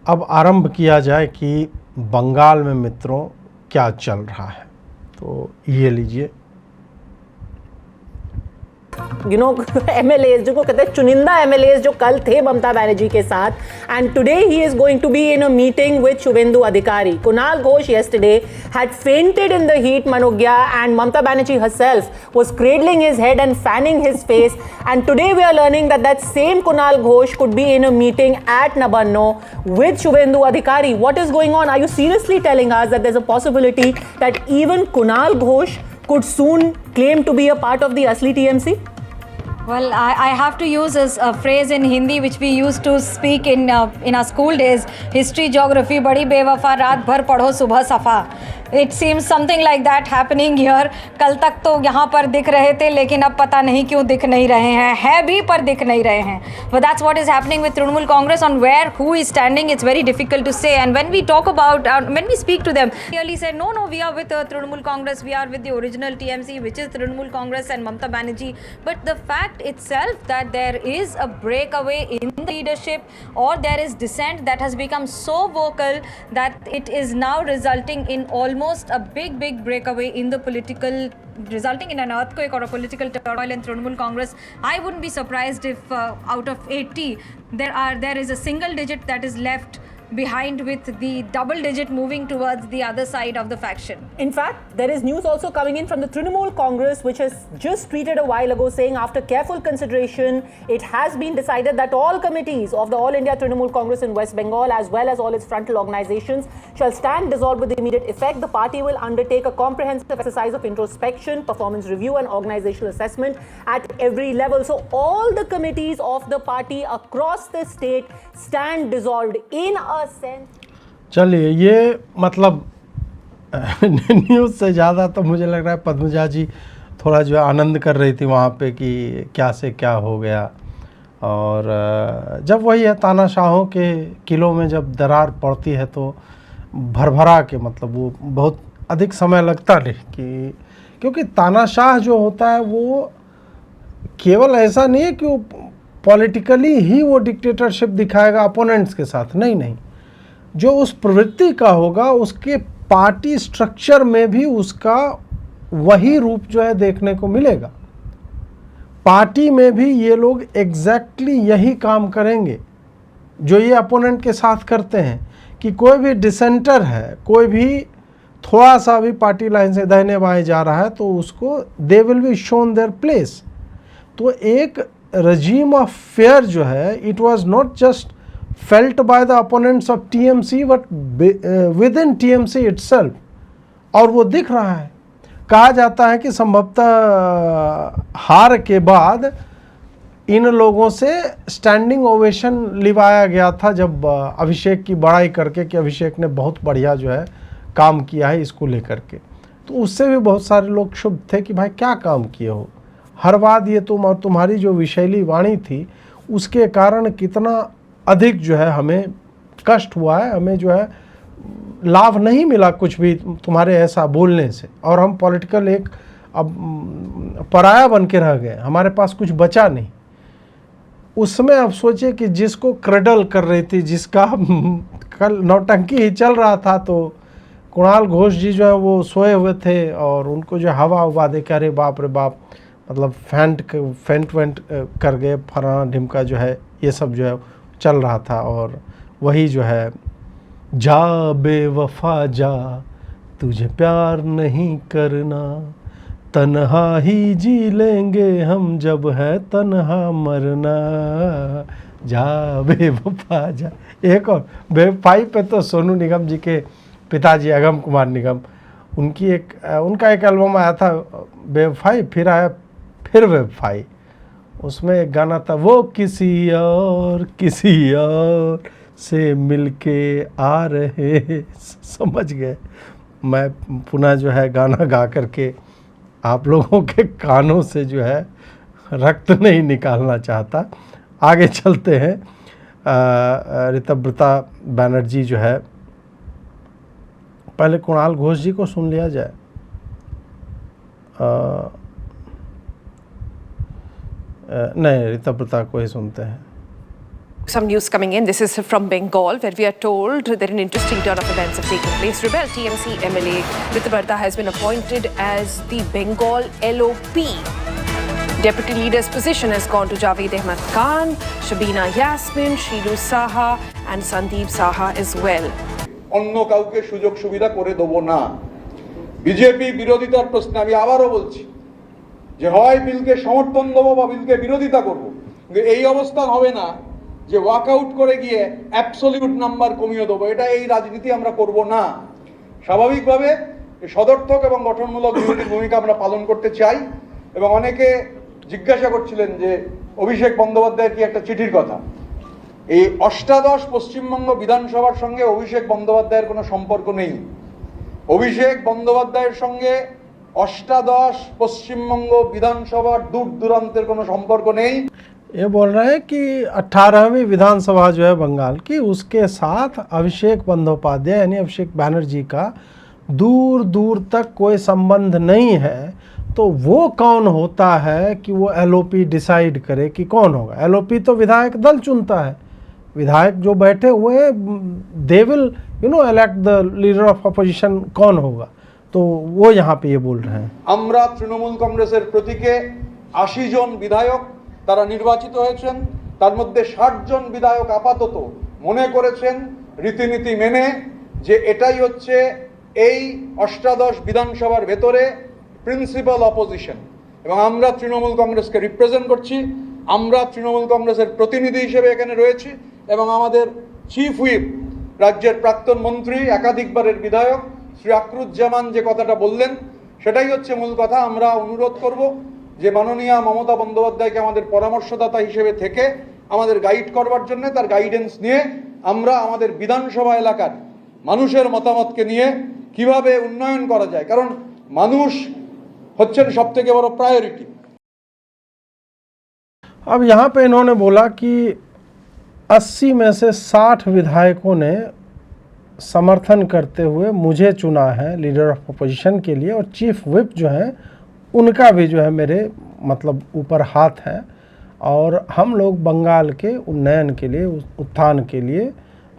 अब आरंभ किया जाए कि बंगाल में मित्रों क्या चल रहा है। तो ये लीजिए। MLAs जिनको कहते हैं चुनिंदा MLAs जो कल थे ममता बनर्जी के साथ, and today he is going to be in a meeting with Shubhendu Adhikari. Kunal Ghosh yesterday had fainted in the heat, Manogya, and Mamta Banerjee herself was cradling his head and fanning his face, and today we are learning that that same Kunal Ghosh could be in a meeting at Nabanno with Shubhendu Adhikari. What is going on? Are you seriously telling us that there's a possibility that even Kunal Ghosh could soon claim to be a part of the Asli TMC? Well, I have to use a phrase in Hindi which we used to speak in our school days. History, geography, बड़ी बेवफा रात भर पढ़ो सुबह सफ़ा. It seems something like that happening here. कल तक तो यहाँ पर दिख रहे थे लेकिन अब पता नहीं क्यों दिख नहीं रहे हैं. है भी पर दिख नहीं रहे हैं. But that's what is happening with Trinamool Congress. On where who is standing, it's very difficult to say. And when we talk about, when we speak to them, they clearly say, no, we are with Trinamool Congress. We are with the original TMC, which is Trinamool Congress and Mamta Banerjee. But the fact itself that there is a breakaway in the leadership, or there is dissent that has become so vocal that it is now resulting in almost a big breakaway in the political, resulting in an earthquake or a political turmoil in Trinamool Congress. I wouldn't be surprised if out of 80 there is a single digit that is left behind, with the double digit moving towards the other side of the faction. In fact, there is news also coming in from the Trinamool Congress, which has just tweeted a while ago saying after careful consideration, it has been decided that all committees of the All India Trinamool Congress in West Bengal, as well as all its frontal organizations, shall stand dissolved with immediate effect. The party will undertake a comprehensive exercise of introspection, performance review and organizational assessment at every level. So all the committees of the party across the state stand dissolved in a sense. चलिए, ये मतलब news से ज़्यादा तो मुझे लग रहा है पद्मजा जी थोड़ा जो है आनंद कर रही थी वहाँ पे कि क्या से क्या हो गया। और जब वही है, तानाशाहों के किलों में जब दरार पड़ती है तो भरभरा के, मतलब वो बहुत अधिक समय लगता नहीं, कि क्योंकि तानाशाह जो होता है वो केवल ऐसा नहीं है कि वो पॉलिटिकली ही वो डिक्टेटरशिप दिखाएगा अपोनेंट्स के साथ, नहीं, जो उस प्रवृत्ति का होगा उसके पार्टी स्ट्रक्चर में भी उसका वही रूप जो है देखने को मिलेगा। पार्टी में भी ये लोग एग्जैक्टली यही काम करेंगे जो ये अपोनेंट के साथ करते हैं, कि कोई भी डिसेंटर है, कोई भी थोड़ा सा भी पार्टी लाइन से दाहिने बाएं जा रहा है तो उसको they will be shown their place. तो एक regime of fear जो है, it was not just felt by the opponents of TMC but within TMC itself, और वो दिख रहा है। कहा जाता है कि संभवतः हार के बाद इन लोगों से स्टैंडिंग ओवेशन लिवाया गया था जब अभिषेक की बड़ाई करके कि अभिषेक ने बहुत बढ़िया जो है काम किया है इसको लेकर के। तो उससे भी बहुत सारे लोग क्षुब्ध थे कि भाई क्या काम किए हो, हर बात ये तुम, और तुम्हारी जो विषैली वाणी थी उसके कारण कितना अधिक जो है हमें कष्ट हुआ है, हमें जो है लाभ नहीं मिला कुछ भी तुम्हारे ऐसा बोलने से, और हम पॉलिटिकल एक अब पराया बन के रह गए, हमारे पास कुछ बचा नहीं। उसमें अब सोचिए कि जिसको क्रेडल कर रही थी, जिसका कल नौटंकी ही चल रहा था, तो कुणाल घोष जी जो है वो सोए हुए थे और उनको जो हवा उवा दे के अरे बाप रे बाप, मतलब फेंट कर गए, फलाना ढिमका जो है ये सब जो है चल रहा था। और वही जो है जा बेवफा जा तुझे प्यार नहीं करना, तन्हा ही जी लेंगे हम जब है तन्हा मरना, जा बेवफा जा। एक और बेवफाई पे तो सोनू निगम जी के पिताजी अगम कुमार निगम, उनका एक एल्बम आया था बेवफाई, फिर आया फिर बेवफाई। उसमें एक गाना था, वो किसी और से मिलके आ रहे, समझ गए। मैं पुनः जो है गाना गा करके आप लोगों के कानों से जो है रक्त नहीं निकालना चाहता। आगे चलते हैं। ऋतव्रता बनर्जी जो है, पहले कुणाल घोष जी को सुन लिया जाए। नहीं, ऋतव्रता को ही सुनते हैं। Some news coming in. This is from Bengal, where we are told that an interesting turn of events have taken place. Rebel TMC MLA Rituparta has been appointed as the Bengal LOP. Deputy leader's position has gone to Javed Ahmed Khan, Shabina Yasmin, Shiru Saha and Sandeep Saha as well. অন্য কাউকে সুযোগ সুবিধা করে দেবো না। BJP বিরোধিতার প্রশ্নে আমি আবারও বলছি যে হয় বিলকে সমর্থন দেবো বা বিলকে বিরোধিতা করব, কিন্তু এই অবস্থান হবে না যে ওয়াকআউট করে গিয়ে অ্যাবসলিউট নাম্বার কমিয়ে দেবো। এটা এই রাজনীতি আমরা করব না। স্বাভাবিকভাবে সদর্থক এবং গঠনমূলক বিরোধীর ভূমিকা আমরা পালন করতে চাই। এবং অনেকে জিজ্ঞাসা করছিলেন যে অভিষেক বন্দ্যোপাধ্যায়ের কি একটা চিঠির কথা। এই অষ্টাদশ পশ্চিমবঙ্গ বিধানসভার সঙ্গে অভিষেক বন্দ্যোপাধ্যায়ের কোনো সম্পর্ক নেই। অভিষেক বন্দ্যোপাধ্যায়ের সঙ্গে অষ্টাদশ পশ্চিমবঙ্গ বিধানসভার দূর দূরান্তের কোনো সম্পর্ক নেই। ये बोल रहे हैं कि 18वीं विधानसभा जो है बंगाल की, उसके साथ अभिषेक बंदोपाध्याय यानी अभिषेक बैनर्जी का दूर दूर तक कोई संबंध नहीं है। तो वो कौन होता है कि वो एलओपी डिसाइड करे कि कौन होगा। एलओपी तो विधायक दल चुनता है। विधायक जो बैठे हुए हैं they will elect the leader of opposition कौन होगा। तो वो यहाँ पे ये बोल रहे हैं। আমরা তৃণমূল কংগ্রেসের প্রতীকে 80 জন বিধায়ক তারা নির্বাচিত হয়েছেন। তার মধ্যে 60 জন বিধায়ক আপাতত মনে করেছেন রীতিনীতি মেনে যে এটাই হচ্ছে এই অষ্টাদশ বিধানসভার ভেতরে প্রিন্সিপাল অপোজিশন। এবং আমরা তৃণমূল কংগ্রেসকে রিপ্রেজেন্ট করছি। আমরা তৃণমূল কংগ্রেসের প্রতিনিধি হিসেবে এখানে রয়েছি এবং আমাদের চিফ হুইপ রাজ্যের প্রাক্তন মন্ত্রী একাধিকবারের বিধায়ক শ্রী আকরুজ্জামান যে কথাটা বললেন সেটাই হচ্ছে মূল কথা। আমরা অনুরোধ করব যে মাননীয় মমতা বন্দ্যোপাধ্যায়কে আমাদের পরামর্শদাতা হিসেবে থেকে আমাদের গাইড করবার জন্য, তার গাইডেন্স নিয়ে আমরা আমাদের বিধানসভা এলাকার মানুষের মতামতকে নিয়ে কিভাবে উন্নয়ন করা যায়, কারণ মানুষ হচ্ছেন সবথেকে বড় প্রায়োরিটি। अब यहाँ पे इन्होंने बोला कि 80 में से 60 विधायकों ने समर्थन करते हुए मुझे चुना है लीडर ऑफ अपोजिशन के लिए, और चीफ व्हिप जो है उनका भी जो है मेरे मतलब ऊपर हाथ है, और हम लोग बंगाल के उन्नयन के लिए, उत्थान के लिए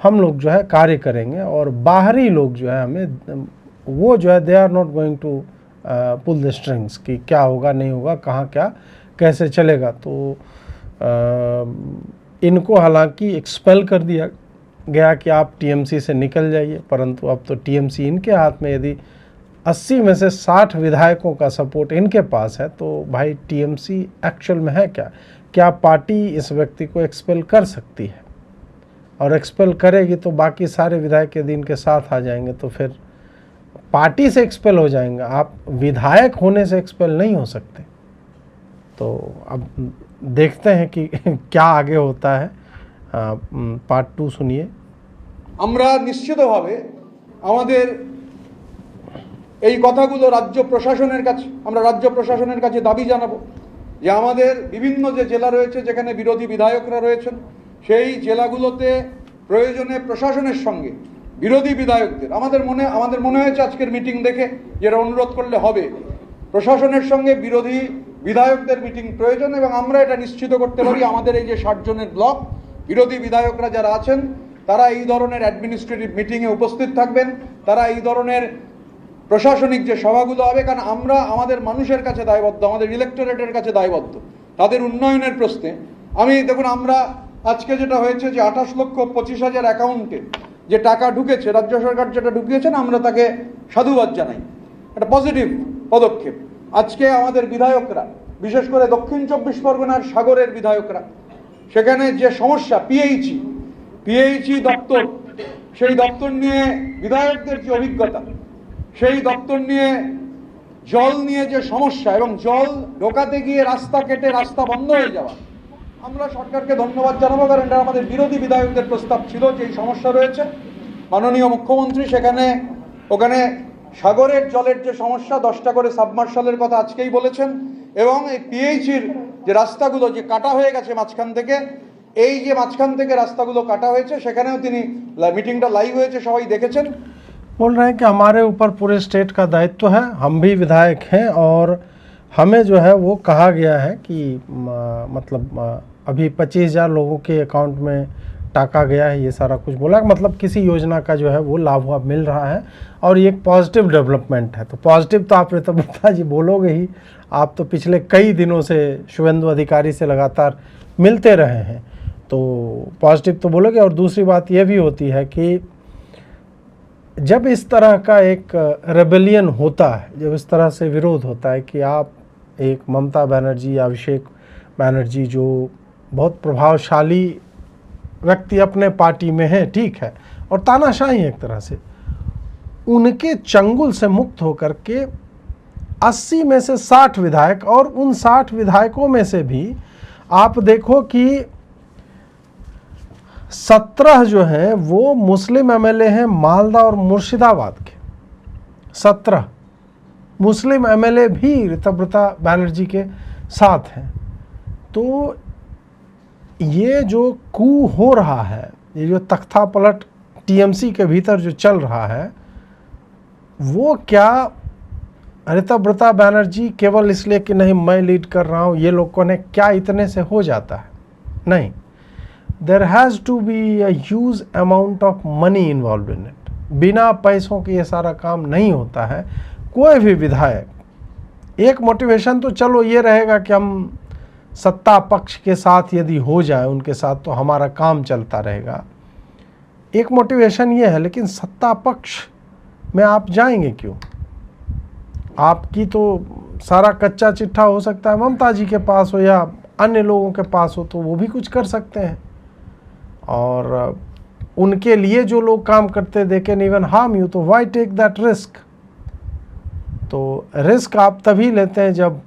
हम लोग जो है कार्य करेंगे। और बाहरी लोग जो है हमें वो जो है they are not going to pull the strings कि क्या होगा नहीं होगा, कहाँ क्या कैसे चलेगा। तो इनको हालांकि एक्सपेल कर दिया गया कि आप टीएमसी से निकल जाइए, परंतु अब तो टीएमसी इनके हाथ में। यदि 80 में से 60 विधायकों का सपोर्ट इनके पास है तो भाई टीएमसी एक्चुअल में है क्या? क्या पार्टी इस व्यक्ति को एक्सपेल कर सकती है? और एक्सपेल करेगी तो बाकी सारे विधायक यदि इनके साथ आ जाएंगे तो फिर पार्टी से एक्सपेल हो जाएंगे, आप विधायक होने से एक्सपेल नहीं हो सकते। तो अब देखते हैं कि क्या आगे होता है। पार्ट 2 सुनिए। আমরা নিশ্চিতভাবে আমাদের এই কথাগুলো রাজ্য প্রশাসনের কাছে দাবি জানাবো যে আমাদের বিভিন্ন যে জেলা রয়েছে যেখানে বিরোধী বিধায়করা রয়েছেন সেই জেলাগুলোতে প্রয়োজনে প্রশাসনের সঙ্গে বিরোধী বিধায়কদের আমাদের মনে হয়েছে আজকের মিটিং দেখে যেটা অনুরোধ করলে হবে, প্রশাসনের সঙ্গে বিরোধী বিধায়কদের মিটিং প্রয়োজন। এবং আমরা এটা নিশ্চিত করতে পারি আমাদের এই যে 60 জনের ব্লক বিরোধী বিধায়করা যারা আছেন তারা এই ধরনের অ্যাডমিনিস্ট্রেটিভ মিটিংয়ে উপস্থিত থাকবেন, তারা এই ধরনের প্রশাসনিক যে সভাগুলো হবে, কারণ আমরা আমাদের মানুষের কাছে দায়বদ্ধ, আমাদের ইলেক্টোরেটের কাছে দায়বদ্ধ তাদের উন্নয়নের প্রশ্নে। দেখুন আমরা আজকে যেটা হয়েছে যে 28,25,000 অ্যাকাউন্টে যে টাকা ঢুকেছে, রাজ্য সরকার যেটা ঢুকিয়েছেন আমরা তাকে সাধুবাদ জানাই, একটা পজিটিভ পদক্ষেপ। আজকে আমাদের বিধায়করা বিশেষ করে দক্ষিণ 24 পরগনার সাগরের বিধায়করা সেখানে যে সমস্যা পিএইচই দপ্তর, সেই দপ্তর নিয়ে বিধায়কদের যে অভিজ্ঞতা, সেই দপ্তর নিয়ে জল নিয়ে যে সমস্যা এবং জল ঢোকাতে গিয়ে রাস্তা কেটে রাস্তা বন্ধ হয়ে যাওয়া, আমরা সরকারকে ধন্যবাদ জানাবো কারণ এটা আমাদের বিরোধী বিধায়কদের প্রস্তাব ছিল যে এই সমস্যা রয়েছে। মাননীয় মুখ্যমন্ত্রী ওখানে সাগরের জলের যে সমস্যা 10টা করে সাবমার্শালের কথা আজকেই বলেছেন, এবং এই পিএইচির যে রাস্তাগুলো যে কাটা হয়ে গেছে মাঝখান থেকে, এই যে মাঝখান থেকে রাস্তাগুলো কাটা হয়েছে সেখানেও তিনি মিটিংটা লাইভ হয়েছে সবাই দেখেছেন। बोल रहे हैं कि हमारे ऊपर पूरे स्टेट का दायित्व है, हम भी विधायक हैं और हमें जो है वो कहा गया है कि मतलब अभी 25,000 लोगों के अकाउंट में टाका गया है, ये सारा कुछ बोला, मतलब किसी योजना का जो है वो लाभ अब मिल रहा है और ये एक पॉजिटिव डेवलपमेंट है। तो पॉजिटिव तो आप ऋतुव्रता जी बोलोगे ही, आप तो पिछले कई दिनों से शुभेंदु अधिकारी से लगातार मिलते रहे हैं, तो पॉजिटिव तो बोलोगे। और दूसरी बात ये भी होती है कि जब इस तरह का एक रेबेलियन होता है, जब इस तरह से विरोध होता है कि आप एक ममता बनर्जी या अभिषेक बनर्जी जो बहुत प्रभावशाली व्यक्ति अपने पार्टी में है, ठीक है, और तानाशाही एक तरह से, उनके चंगुल से मुक्त होकर के 80 में से 60 विधायक, और उन 60 विधायकों में से भी आप देखो कि 17 जो हैं वो मुस्लिम एमएलए हैं मालदा और मुर्शिदाबाद के। 17 मुस्लिम एमएलए भी ऋतुव्रता बनर्जी के साथ हैं। तो ये जो कू हो रहा है, ये जो तख्ता पलट टीएमसी के भीतर जो चल रहा है, वो क्या ऋतुव्रता बनर्जी केवल इसलिए कि नहीं मैं लीड कर रहा हूँ ये लोगों ने क्या इतने से हो जाता है? नहीं, there has to be a huge amount of money involve in it. बिना पैसों के ये सारा काम नहीं होता है। कोई भी विधायक, एक मोटिवेशन तो चलो ये रहेगा कि हम सत्ता पक्ष के साथ यदि हो जाए उनके साथ तो हमारा काम चलता रहेगा, एक मोटिवेशन ये है, लेकिन सत्ता पक्ष में आप जाएंगे क्यों? आपकी तो सारा कच्चा चिट्ठा हो सकता है ममता जी के पास हो या अन्य लोगों के पास हो, तो वो भी कुछ कर सकते हैं, और उनके लिए जो लोग काम करते they can even harm you, तो व्हाई टेक दैट रिस्क? तो रिस्क आप तभी लेते हैं जब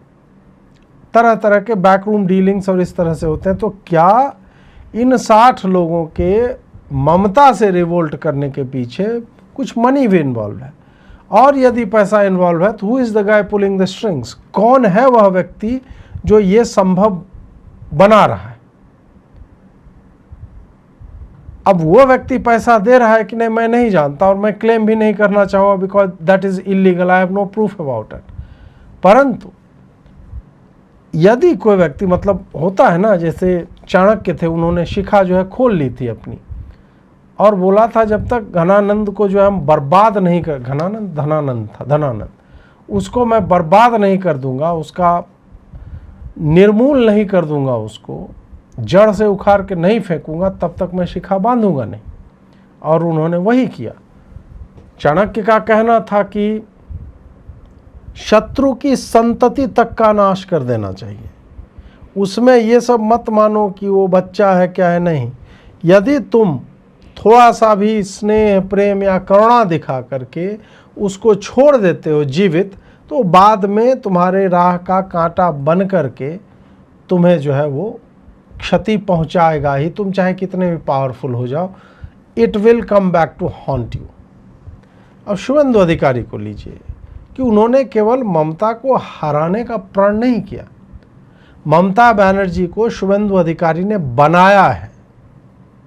तरह तरह के बैकरूम डीलिंग्स और इस तरह से होते हैं। तो क्या इन 60 लोगों के ममता से रिवोल्ट करने के पीछे कुछ मनी भी इन्वॉल्व है? और यदि पैसा इन्वॉल्व है तो who is the guy pulling the strings? कौन है वह व्यक्ति जो ये संभव बना रहा है? अब वो व्यक्ति पैसा दे रहा है कि नहीं मैं नहीं जानता, और मैं क्लेम भी नहीं करना चाहूँगा because that is illegal, I have no proof about it. परंतु यदि कोई व्यक्ति, मतलब होता है ना, जैसे चाणक्य थे, उन्होंने शिखा जो है खोल ली थी अपनी, और बोला था जब तक घनानंद को जो है हम बर्बाद नहीं कर, धनानंद था, धनानंद, उसको मैं बर्बाद नहीं कर दूंगा, उसका निर्मूल नहीं कर दूंगा, उसको जड़ से उखाड़ के नहीं फेंकूंगा, तब तक मैं शिखा बांधूंगा नहीं। और उन्होंने वही किया। चाणक्य का कहना था कि शत्रु की संतति तक का नाश कर देना चाहिए। उसमें ये सब मत मानो कि वो बच्चा है क्या है, नहीं। यदि तुम थोड़ा सा भी स्नेह प्रेम या करुणा दिखा करके उसको छोड़ देते हो जीवित, तो बाद में तुम्हारे राह का कांटा बन करके तुम्हें जो है वो क्षति पहुंचाएगा ही। तुम चाहे कितने भी पावरफुल हो जाओ, it will come back to haunt you. अब शुभेंदु अधिकारी को लीजिए कि उन्होंने केवल ममता को हराने का प्रण नहीं किया, ममता बनर्जी को शुभेंदु अधिकारी ने बनाया है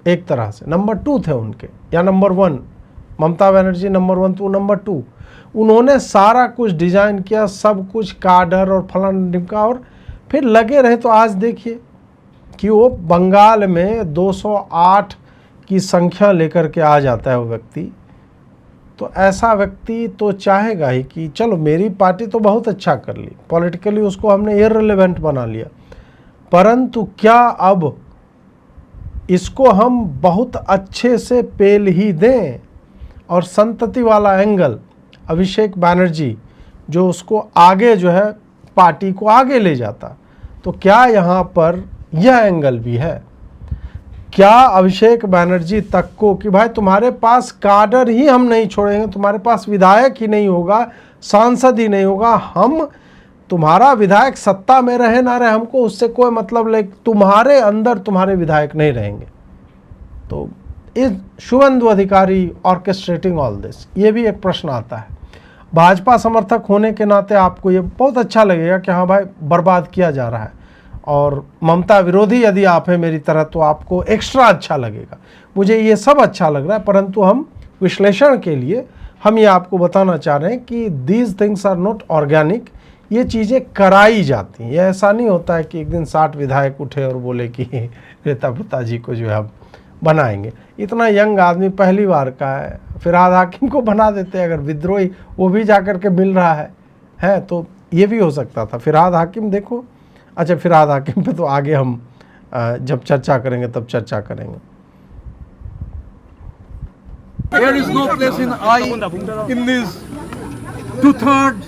एक तरह से। नंबर 2 थे उनके, या नंबर 1, ममता बनर्जी नंबर 1 तो नंबर 2। उन्होंने सारा कुछ डिजाइन किया, सब कुछ काडर और फलाना ढिमका, और फिर लगे रहे। तो आज देखिए कि वो बंगाल में 208 की संख्या लेकर के आ जाता है वो व्यक्ति। तो ऐसा व्यक्ति तो चाहेगा ही कि चलो मेरी पार्टी तो बहुत अच्छा कर ली, पॉलिटिकली उसको हमने इररिलेवेंट बना लिया, परंतु क्या अब इसको हम बहुत अच्छे से पेल ही दें? और संतति वाला एंगल, अभिषेक बनर्जी जो उसको आगे जो है पार्टी को आगे ले जाता, तो क्या यहाँ पर यह एंगल भी है? क्या अभिषेक बनर्जी तक को कि भाई तुम्हारे पास काडर ही हम नहीं छोड़ेंगे, तुम्हारे पास विधायक ही नहीं होगा, सांसद ही नहीं होगा, हम तुम्हारा विधायक सत्ता में रहे ना रहे हमको उससे कोई मतलब, लेकिन तुम्हारे अंदर तुम्हारे विधायक नहीं रहेंगे। तो इज शुभेंदु अधिकारी ऑर्केस्ट्रेटिंग ऑल दिस? ये भी एक प्रश्न आता है। भाजपा समर्थक होने के नाते आपको ये बहुत अच्छा लगेगा कि हाँ भाई बर्बाद किया जा रहा है, और ममता विरोधी यदि आप हैं मेरी तरह तो आपको एक्स्ट्रा अच्छा लगेगा। मुझे ये सब अच्छा लग रहा है, परंतु हम विश्लेषण के लिए हम ये आपको बताना चाह रहे हैं कि these things are not organic. ये चीज़ें कराई जाती हैं। ये ऐसा नहीं होता है कि एक दिन 60 विधायक उठे और बोले कि ऋतव्रता जी को जो है हम बनाएंगे। इतना यंग आदमी पहली बार का है, फिरहाद हाकिम को बना देते अगर विद्रोही वो भी जाकर के मिल रहा है तो ये भी हो सकता था। फिरहाद हाकिम देखो, अच्छा फिरहाद हाकिम पे तो आगे हम जब चर्चा करेंगे तब चर्चा करेंगे। There is no place in I in this two-third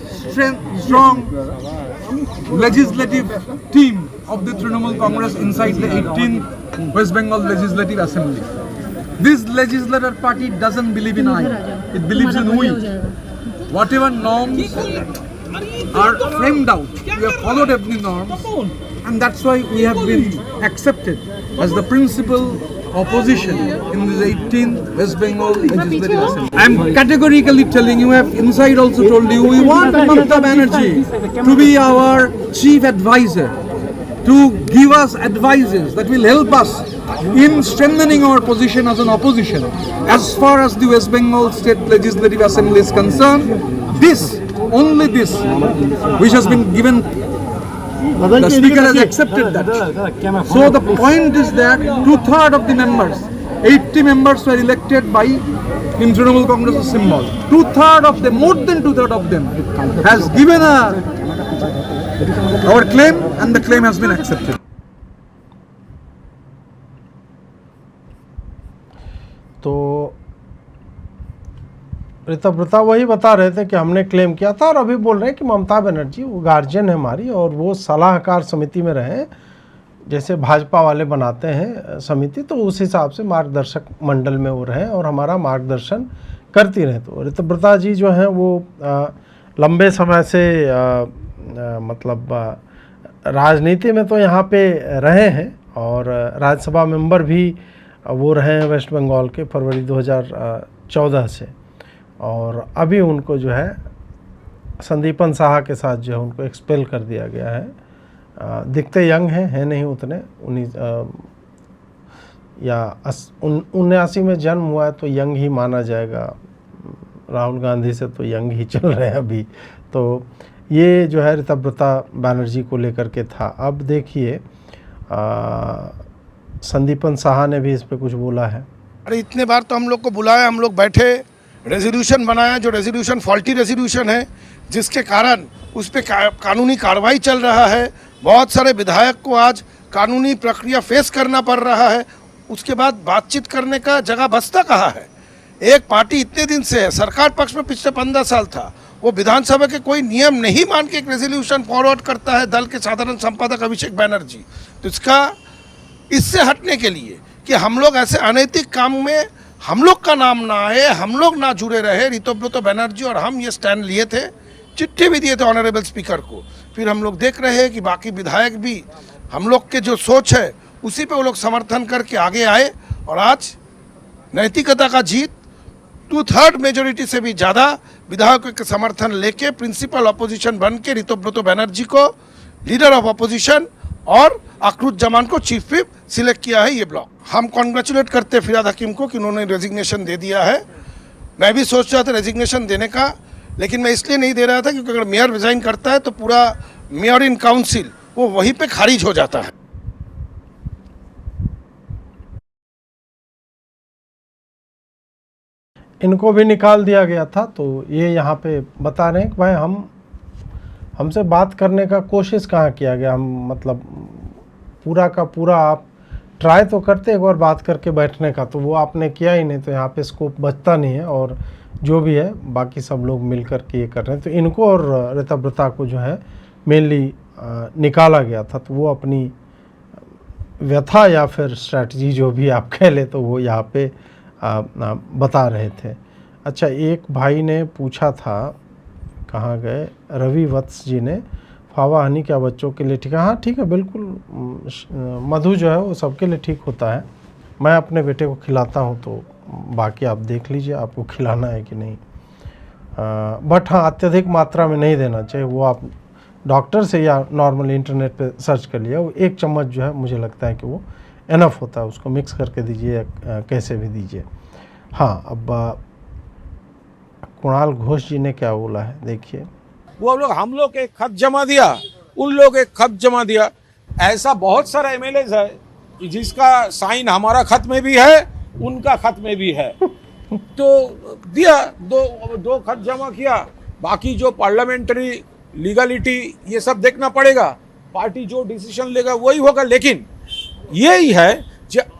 strong legislative team of the Trinamool Congress inside the 18th West Bengal Legislative Assembly. This legislator party doesn't believe in I, it believes in we. Whatever norms are framed out, we have followed every norm, and that's why we have been accepted as the principal opposition in the 18th West Bengal Legislative Assembly. I am categorically telling you, I have inside also told you, we want Mamata Banerjee to be our chief advisor, to give us advices that will help us in strengthening our position as an opposition. As far as the West Bengal State Legislative Assembly is concerned, this, only this, which has been given, the Speaker has accepted that. So the point is that two-thirds of the members, 80 members were elected by in Trinamool Congress symbol. Two-thirds of them, more than two-thirds of them, has given our claim, and the claim has been accepted. तो ऋतव्रता वही बता रहे थे कि हमने claim किया था, और अभी बोल रहे हैं कि ममता बनर्जी वो गार्जियन है हमारी, और वो सलाहकार समिति में रहे, जैसे भाजपा वाले बनाते हैं समिति, तो उस हिसाब से मार्गदर्शक मंडल में वो रहे और हमारा मार्गदर्शन करती रहे। तो ऋतव्रता जी जो हैं वो लंबे समय से मतलब राजनीति में तो यहाँ पे रहे हैं, और राज्यसभा मेंबर भी वो रहे हैं वेस्ट बंगाल के फरवरी 2014 से, और अभी उनको जो है संदीपन साहा के साथ जो है उनको एक्सपेल कर दिया गया है। दिखते यंग हैं नहीं उतने, 79 में जन्म हुआ है तो यंग ही माना जाएगा, राहुल गांधी से तो यंग ही चल रहे हैं अभी। तो ये जो है ऋतव्रता बनर्जी को लेकर के था। अब देखिए संदीपन साहा ने भी इस पे कुछ बोला है। अरे इतने बार तो हम लोग को बुलाया, हम लोग बैठे, रेजोल्यूशन बनाया, जो रेजोल्यूशन फॉल्टी रेजोल्यूशन है, जिसके कारण उस पर कानूनी कार्रवाई चल रहा है। बहुत सारे विधायक को आज कानूनी प्रक्रिया फेस करना पड़ रहा है। उसके बाद बातचीत करने का जगह बचता कहाँ है? एक पार्टी इतने दिन से है, सरकार पक्ष में पिछले 15 साल था, वो विधानसभा के कोई नियम नहीं मान के एक रेजोल्यूशन फॉरवर्ड करता है दल के साधारण संपादक अभिषेक बनर्जी। तो इससे हटने के लिए कि हम लोग ऐसे अनैतिक काम में हम लोग का नाम ना आए, हम लोग ना जुड़े रहे, ऋतव्रता बनर्जी और हम ये स्टैंड लिए थे, चिट्ठी भी दिए थे ऑनरेबल स्पीकर को। फिर हम लोग देख रहे हैं कि बाकी विधायक भी हम लोग के जो सोच है उसी पे वो लोग समर्थन करके आगे आए, और आज नैतिकता का जीत 2/3 मेजोरिटी से भी ज़्यादा विधायकों के समर्थन लेके प्रिंसिपल अपोजिशन बन के ऋतव्रता बनर्जी को लीडर ऑफ अपोजिशन और अखरुज जमान को चीफ व्हिप सिलेक्ट किया है ये ब्लॉक। हम कॉन्ग्रेचुलेट करते हैं फिरहाद हकीम को कि उन्होंने रेजिग्नेशन दे दिया है। मैं भी सोच रहा था रेजिग्नेशन देने का, लेकिन मैं इसलिए नहीं दे रहा था क्योंकि अगर मेयर रिजाइन करता है तो पूरा मेयर इन काउंसिल वो वहीं पे खारिज हो जाता है। इनको भी निकाल दिया गया था, तो ये यहाँ पे बता रहे हैं कि भाई हमसे बात करने का कोशिश कहाँ किया गया। हम मतलब पूरा का पूरा आप ट्राई तो करते एक बार बात करके बैठने का, तो वो आपने किया ही नहीं, तो यहाँ पे स्कोप बचता नहीं है। और जो भी है बाकी सब लोग मिल कर के ये कर रहे हैं, तो इनको और ऋतव्रता को जो है मेनली निकाला गया था। तो वो अपनी व्यथा या फिर स्ट्रैटेजी जो भी आप कह ले, तो वो यहाँ पे बता रहे थे। अच्छा, एक भाई ने पूछा था, कहाँ गए, रवि वत्स जी ने, फावा हनी क्या बच्चों के लिए ठीक है? हाँ ठीक है, बिल्कुल। मधु जो है वो सबके लिए ठीक होता है। मैं अपने बेटे को खिलाता हूँ, तो बाकी आप देख लीजिए आपको खिलाना है कि नहीं। बट हाँ, अत्यधिक मात्रा में नहीं देना चाहिए। वो आप डॉक्टर से या नॉर्मल इंटरनेट पे सर्च कर लिया, वो 1 चम्मच जो है मुझे लगता है कि वो इनफ होता है। उसको मिक्स करके दीजिए या कैसे भी दीजिए। हाँ, अब कुणाल घोष जी ने क्या बोला है देखिए। वो लोग हम लोग एक खत जमा दिया, उन लोग एक खत जमा दिया। ऐसा बहुत सारा एमएलए है जिसका साइन हमारा खत में भी है, उनका खत में भी है। तो दिया, दो खत जमा किया। बाकी जो पार्लियामेंट्री लीगलिटी ये सब देखना पड़ेगा, पार्टी जो डिसीजन लेगा वही होगा। लेकिन यही है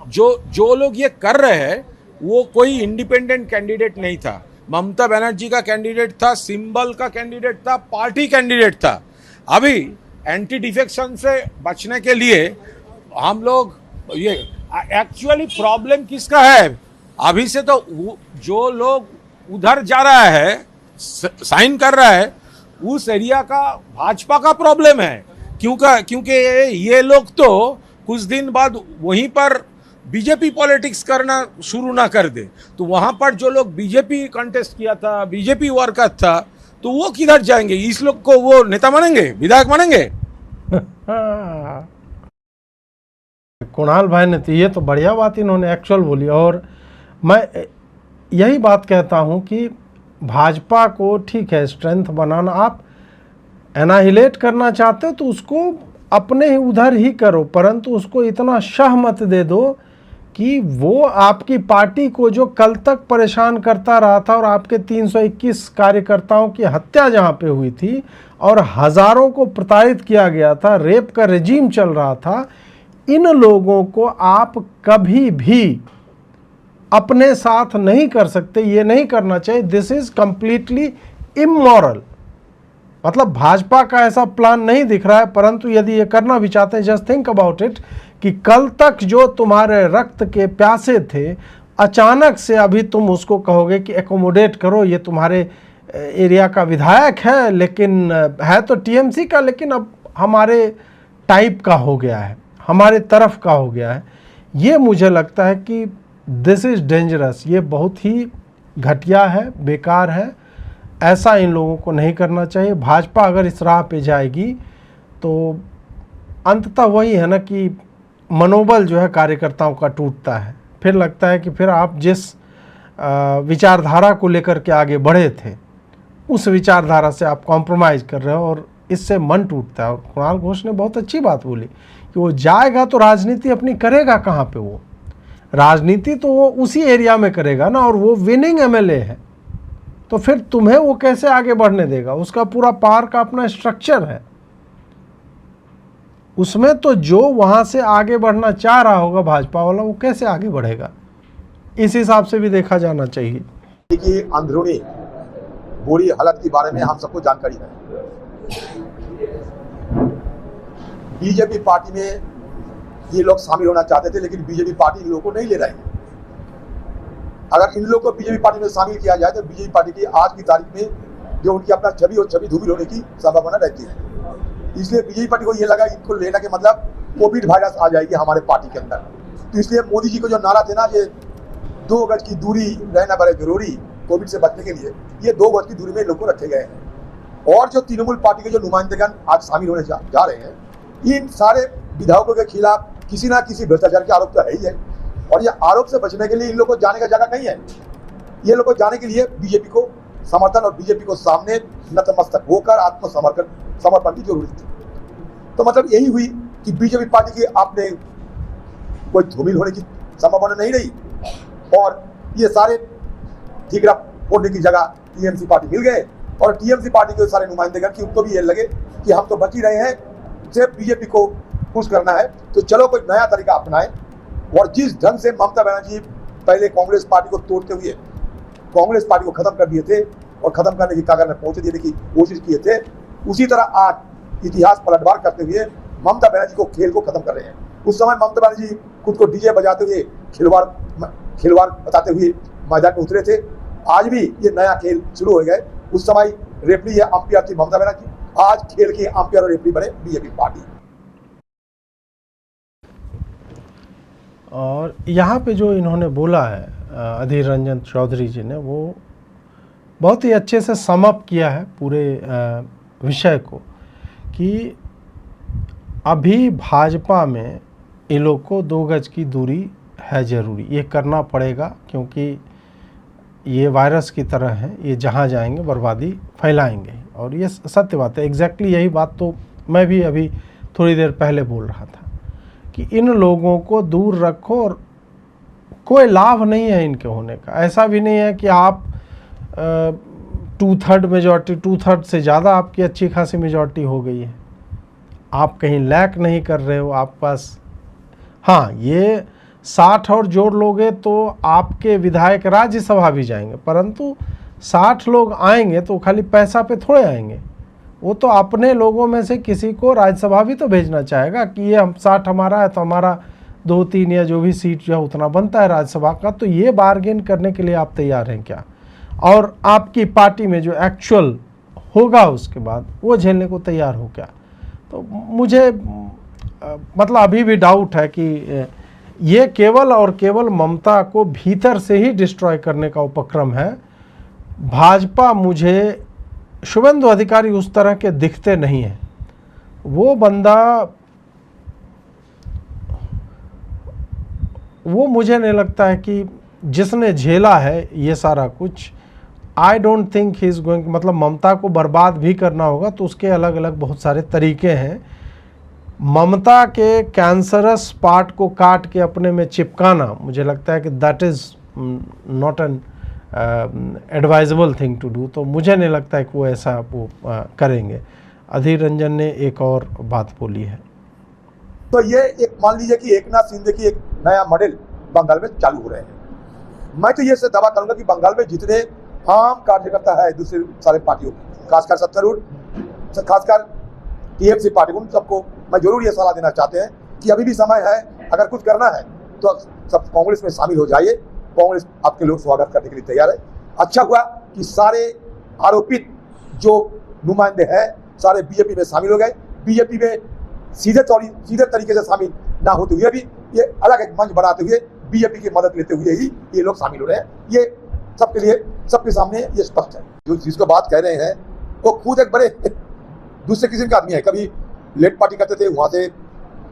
जो लोग ये कर रहे हैं वो कोई इंडिपेंडेंट कैंडिडेट नहीं था। ममता बनर्जी का कैंडिडेट था, सिंबल का कैंडिडेट था, पार्टी कैंडिडेट था। अभी एंटी डिफेक्शन से बचने के लिए हम लोग ये एक्चुअली प्रॉब्लम किसका है? अभी से तो जो लोग उधर जा रहा है, साइन कर रहा है, उस एरिया का भाजपा का प्रॉब्लम है। क्योंकि ये लोग तो कुछ दिन बाद वहीं पर बीजेपी पॉलिटिक्स करना शुरू ना कर दे, तो वहां पर जो लोग बीजेपी कंटेस्ट किया था, बीजेपी वर्कर था, तो वो किधर जाएंगे? इस लोग को वो नेता मानेंगे, विधायक मानेंगे? कुणाल भाई ने तो ये तो बढ़िया बात इन्होंने एक्चुअल बोली। और मैं यही बात कहता हूँ कि भाजपा को ठीक है स्ट्रेंथ बनाना, आप एनाहिलेट करना चाहते हो तो उसको अपने ही उधर ही करो, परंतु उसको इतना शह मत दे दो कि वो आपकी पार्टी को जो कल तक परेशान करता रहा था और आपके 321 कार्यकर्ताओं की हत्या जहाँ पे हुई थी और हज़ारों को प्रताड़ित किया गया था, रेप का रेजीम चल रहा था, इन लोगों को आप कभी भी अपने साथ नहीं कर सकते, ये नहीं करना चाहिए। This is completely immoral. मतलब भाजपा का ऐसा प्लान नहीं दिख रहा है, परंतु यदि ये करना भी चाहते हैं, जस्ट थिंक अबाउट इट कि कल तक जो तुम्हारे रक्त के प्यासे थे, अचानक से अभी तुम उसको कहोगे कि एकोमोडेट करो, ये तुम्हारे एरिया का विधायक है, लेकिन है तो टीएमसी का, लेकिन अब हमारे टाइप का हो गया है, हमारे तरफ का हो गया है। ये मुझे लगता है कि दिस इज़ डेंजरस, ये बहुत ही घटिया है, बेकार है। ऐसा इन लोगों को नहीं करना चाहिए। भाजपा अगर इस राह पे जाएगी तो अंततः वही है ना कि मनोबल जो है कार्यकर्ताओं का टूटता है। फिर लगता है कि फिर आप जिस विचारधारा को लेकर के आगे बढ़े थे, उस विचारधारा से आप कॉम्प्रोमाइज़ कर रहे हो और इससे मन टूटता है। और कुणाल घोष ने बहुत अच्छी बात बोली कि वो जाएगा तो राजनीति अपनी करेगा कहाँ पे? वो राजनीति तो वो उसी एरिया में करेगा ना, और वो विनिंग एमएलए है, तो फिर तुम्हें वो कैसे आगे बढ़ने देगा? उसका पूरा पार का अपना स्ट्रक्चर है, उसमें तो जो वहाँ से आगे बढ़ना चाह रहा होगा भाजपा वाला, वो कैसे आगे बढ़ेगा? इस हिसाब से भी देखा जाना चाहिए कि अंदरूनी बुरी हालत के बारे में हम सबको जानकारी है। बीजेपी पार्टी में ये लोग शामिल होना चाहते थे, लेकिन बीजेपी पार्टी इन लोगों को नहीं ले रही है। अगर इन लोगों को बीजेपी पार्टी में शामिल किया जाए तो बीजेपी पार्टी की आज की तारीख में जो उनकी अपना छवि और छवि धूमिल होने की संभावना रहती है। इसलिए बीजेपी पार्टी को ये लगा इनको लेने के मतलब कोविड वायरस आ जाएगी हमारे पार्टी के अंदर। तो इसलिए मोदी जी को जो नारा थे ना, ये 2 गज की दूरी रहना बड़ा जरूरी कोविड से बचने के लिए, ये 2 गज की दूरी में लोग को रखे गए हैं। और जो तृणमूल पार्टी के जो नुमाइंदेगण आज शामिल होने जा रहे हैं, इन सारे विधायकों के खिलाफ किसी ना किसी भ्रष्टाचार के आरोप तो है ही है। और ये आरोप से बचने के लिए इन लोगों को जाने का जगह नहीं है। ये लोग को जाने के लिए बीजेपी को समर्थन और बीजेपी को सामने नतमस्तक होकर समर्पण की जरूरत थी। तो मतलब यही हुई कि बीजेपी पार्टी की आपने कोई धूमिल होने की संभावना नहीं रही, और ये सारे ठिकरा फोड़ने की जगह टीएमसी पार्टी मिल गए। और टीएमसी पार्टी के सारे नुमाइंदेगण की उनको भी ये लगे कि हम तो बच ही रहे हैं, सिर्फ बीजेपी को खुश करना है, तो चलो कोई नया तरीका अपनाएं। और जिस ढंग से ममता बनर्जी पहले कांग्रेस पार्टी को तोड़ते हुए कांग्रेस पार्टी को खत्म कर दिए थे और खत्म करने की कागर में पहुंच देने की कोशिश किए थे, उसी तरह आज इतिहास पलटवार करते हुए ममता बनर्जी को खेल को खत्म कर रहे हैं। उस समय ममता बनर्जी खुद को डीजे बजाते हुए खिलवाड़ बताते हुए मैदान में उतरे थे। आज भी ये नया खेल शुरू हो गए। उस समय रेफरी या अंपायर थी ममता बनर्जी, आज खेल के अंपायर और रेफरी बने बीजेपी पार्टी। और यहाँ पे जो इन्होंने बोला है अधीर रंजन चौधरी जी ने, वो बहुत ही अच्छे से समअप किया है पूरे विषय को कि अभी भाजपा में इन लोग को 2 गज की दूरी है ज़रूरी, ये करना पड़ेगा, क्योंकि ये वायरस की तरह है, ये जहाँ जाएंगे बर्बादी फैलाएंगे। और ये सत्य बात है। एग्जैक्टली यही बात तो मैं भी अभी थोड़ी देर पहले बोल रहा था कि इन लोगों को दूर रखो और कोई लाभ नहीं है इनके होने का। ऐसा भी नहीं है कि आप 2/3 मेजॉरिटी, 2/3 से ज़्यादा आपकी अच्छी खासी मेजॉरिटी हो गई है, आप कहीं लैक नहीं कर रहे हो आप पास। हाँ, ये 60 और जोड़ लोगे तो आपके विधायक राज्यसभा भी जाएंगे, परंतु 60 लोग आएंगे तो खाली पैसा पे थोड़े आएंगे, वो तो अपने लोगों में से किसी को राज्यसभा भी तो भेजना चाहेगा कि ये हम 60 हमारा है तो हमारा 2-3 या जो भी सीट जो है उतना बनता है राज्यसभा का। तो ये बार्गेन करने के लिए आप तैयार हैं क्या? और आपकी पार्टी में जो एक्चुअल होगा उसके बाद वो झेलने को तैयार हो क्या? तो मुझे मतलब अभी भी डाउट है कि ये केवल और केवल ममता को भीतर से ही डिस्ट्रॉय करने का उपक्रम है। भाजपा, मुझे शुभेंदु अधिकारी उस तरह के दिखते नहीं हैं। वो बंदा, वो मुझे नहीं लगता है कि जिसने झेला है ये सारा कुछ, I don't think he is going, मतलब ममता को बर्बाद भी करना होगा तो उसके अलग अलग बहुत सारे तरीके हैं। ममता के कैंसरस पार्ट को काट के अपने में चिपकाना, मुझे लगता है कि that is not an advisable thing to do. तो मुझे नहीं लगता है कि वो ऐसा वो करेंगे। अधीर रंजन ने एक और बात बोली है। तो ये एक मान लीजिए कि एकनाथ शिंदे की एक नया मॉडल बंगाल में चालू हो रहे हैं। मैं तो ये से दावा करूंगा कि बंगाल में जितने आम कार्यकर्ता है दूसरे सारे पार्टियों, खासकर सत्तारूढ़, खासकर टीएमसी पार्टी, उन सबको मैं जरूर ये सलाह देना चाहते हैं कि अभी भी समय है, अगर कुछ करना है तो सब कांग्रेस में शामिल हो जाइए। कांग्रेस आपके लोग स्वागत करने के लिए तैयार है। अच्छा हुआ कि सारे आरोपित जो नुमाइंदे हैं सारे बीजेपी में शामिल हो गए। बीजेपी में सीधे तरीके से शामिल ना होते हुए भी ये अलग एक मंच बनाते हुए बीजेपी की मदद लेते हुए ही ये लोग शामिल हो रहे हैं। ये सबके लिए, सबके सामने ये स्पष्ट है। जो जिसको बात कह रहे हैं वो खुद एक बड़े दूसरे किस्म का आदमी है। कभी लेट पार्टी करते थे, वहाँ से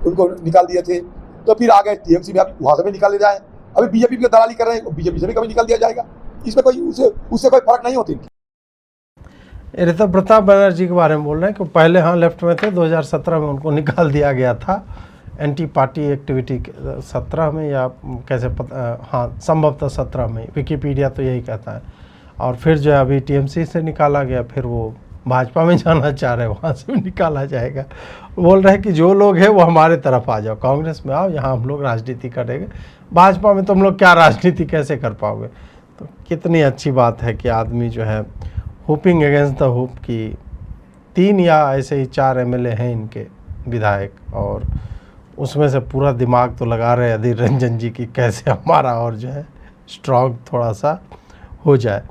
उनको निकाल दिए थे, तो फिर आ गए टीएमसी में, अभी वहाँ से भी निकाले जाए। अभी बीजेपी की दलाली कर रहे हैं, बीजेपी से भी कभी निकाल दिया जाएगा। इसमें कोई उससे कोई फर्क नहीं होती। ऋतु प्रताप बनर्जी के बारे में बोल रहे हैं कि पहले हाँ लेफ्ट में थे, 2017 में उनको निकाल दिया गया था एंटी पार्टी एक्टिविटी 17 में या कैसे हाँ संभवतः 17 में, विकिपीडिया तो यही कहता है। और फिर जो है अभी टीएमसी से निकाला गया, फिर वो भाजपा में जाना चाह रहे हैं, वहाँ से भी निकाला जाएगा। बोल रहे हैं कि जो लोग हैं वो हमारे तरफ आ जाओ, कांग्रेस में आओ, यहाँ हम लोग राजनीति करेंगे, भाजपा में तुम लोग क्या राजनीति कैसे कर पाओगे। तो कितनी अच्छी बात है कि आदमी जो है होपिंग अगेंस्ट द होप की 3 या ऐसे ही 4 एमएलए हैं इनके विधायक, और उसमें से पूरा दिमाग तो लगा रहे अधीर रंजन जी की कैसे हमारा और जो है स्ट्रॉन्ग थोड़ा सा हो जाए।